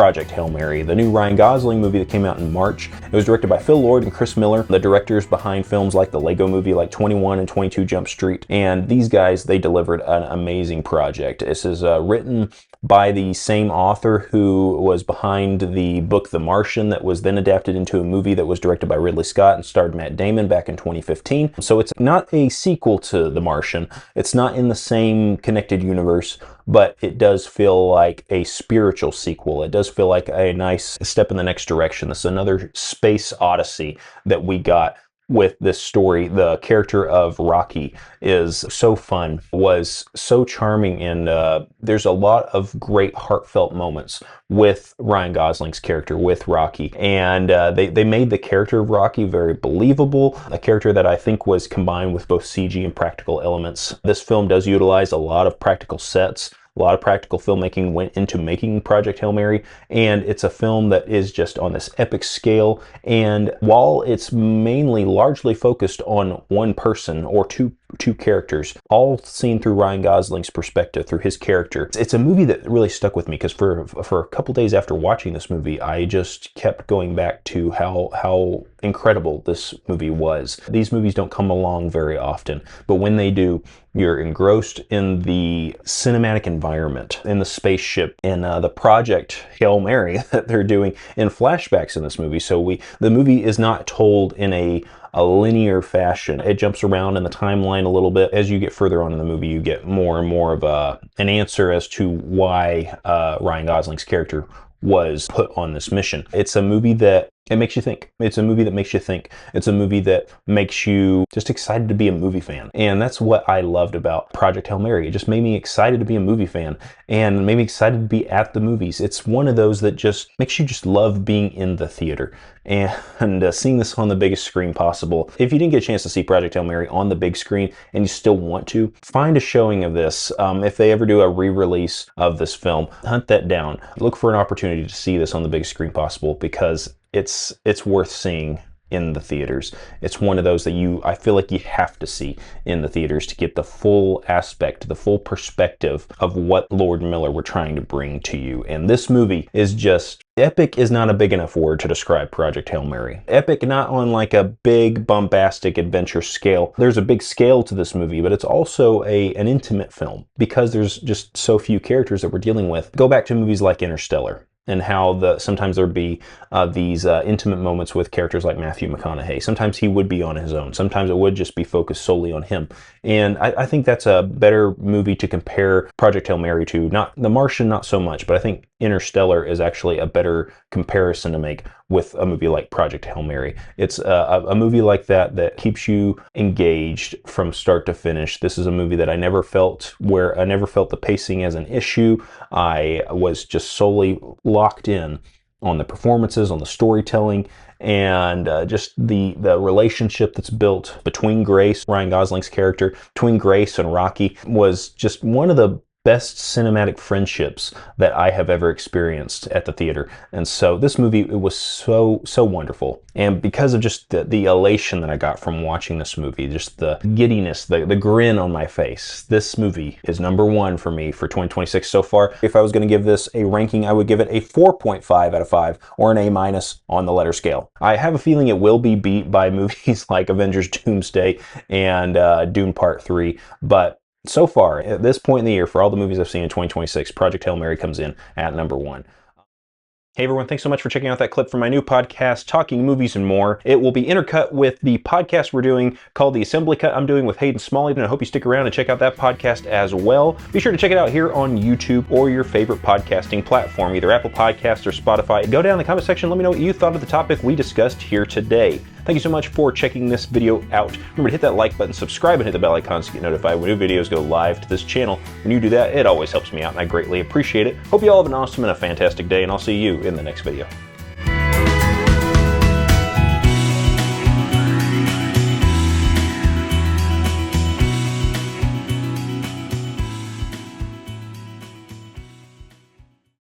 Project Hail Mary, the new Ryan Gosling movie that came out in March. It was directed by Phil Lord and Chris Miller, the directors behind films like the Lego Movie, like 21 and 22 Jump Street. And these guys, they delivered an amazing project. This is written by the same author who was behind the book The Martian that was then adapted into a movie that was directed by Ridley Scott and starred Matt Damon back in 2015. So it's not a sequel to The Martian. It's not in the same connected universe, but it does feel like a spiritual sequel. It does feel like a nice step in the next direction. This is another space odyssey that we got with this story. The character of Rocky is so fun, was so charming, and there's a lot of great heartfelt moments with Ryan Gosling's character, with Rocky. And they made the character of Rocky very believable, a character that I think was combined with both CG and practical elements. This film does utilize a lot of practical sets. A lot of practical filmmaking went into making Project Hail Mary, and it's a film that is just on this epic scale. And while it's largely focused on one person or two characters, all seen through Ryan Gosling's perspective, through his character, it's a movie that really stuck with me, because for a couple days after watching this movie, I just kept going back to how incredible this movie was. These movies don't come along very often, but when they do, you're engrossed in the cinematic environment, in the spaceship, in the Project Hail Mary that they're doing in flashbacks in this movie. So the movie is not told in a linear fashion. It jumps around in the timeline a little bit. As you get further on in the movie, you get more and more of an answer as to why Ryan Gosling's character was put on this mission. It's a movie that it makes you think. It's a movie that makes you think. It's a movie that makes you just excited to be a movie fan. And that's what I loved about Project Hail Mary. It just made me excited to be a movie fan and made me excited to be at the movies. It's one of those that just makes you just love being in the theater and seeing this on the biggest screen possible. If you didn't get a chance to see Project Hail Mary on the big screen and you still want to, find a showing of this. If they ever do a re-release of this film, hunt that down. Look for an opportunity to see this on the biggest screen possible, because it's worth seeing in the theaters. It's one of those that I feel like you have to see in the theaters to get the full aspect, the full perspective of what Lord and Miller were trying to bring to you. And this movie is just epic. Is not a big enough word to describe Project Hail Mary. Epic, not on like a big bombastic adventure scale. There's a big scale to this movie, but it's also an intimate film, because there's just so few characters that we're dealing with. Go back to movies like Interstellar, and how sometimes there'd be these intimate moments with characters like Matthew McConaughey. Sometimes he would be on his own. Sometimes it would just be focused solely on him. And I think that's a better movie to compare Project Hail Mary to. Not The Martian, not so much, but I think Interstellar is actually a better comparison to make with a movie like Project Hail Mary. It's a movie like that keeps you engaged from start to finish. This is a movie that I never felt the pacing as an issue. I was just solely locked in on the performances, on the storytelling, and just the relationship that's built between Grace, Ryan Gosling's character, between Grace and Rocky, was just one of the best cinematic friendships that I have ever experienced at the theater. And so this movie, it was so wonderful. And because of just the elation that I got from watching this movie, just the giddiness, the grin on my face, this movie is #1 for me for 2026 so far. If I was going to give this a ranking, I would give it a 4.5 out of 5 or an A- on the letter scale. I have a feeling it will be beat by movies like Avengers Doomsday and Dune Part 3, but so far, at this point in the year, for all the movies I've seen in 2026, Project Hail Mary comes in at #1. Hey everyone, thanks so much for checking out that clip from my new podcast, Talking Movies and More. It will be intercut with the podcast we're doing called The Assembly Cut I'm doing with Hayden Smalley, and I hope you stick around and check out that podcast as well. Be sure to check it out here on YouTube or your favorite podcasting platform, either Apple Podcasts or Spotify. Go down in the comment section, let me know what you thought of the topic we discussed here today. Thank you so much for checking this video out. Remember to hit that like button, subscribe, and hit the bell icon to get notified when new videos go live to this channel. When you do that, it always helps me out, and I greatly appreciate it. Hope you all have an awesome and a fantastic day, and I'll see you in the next video.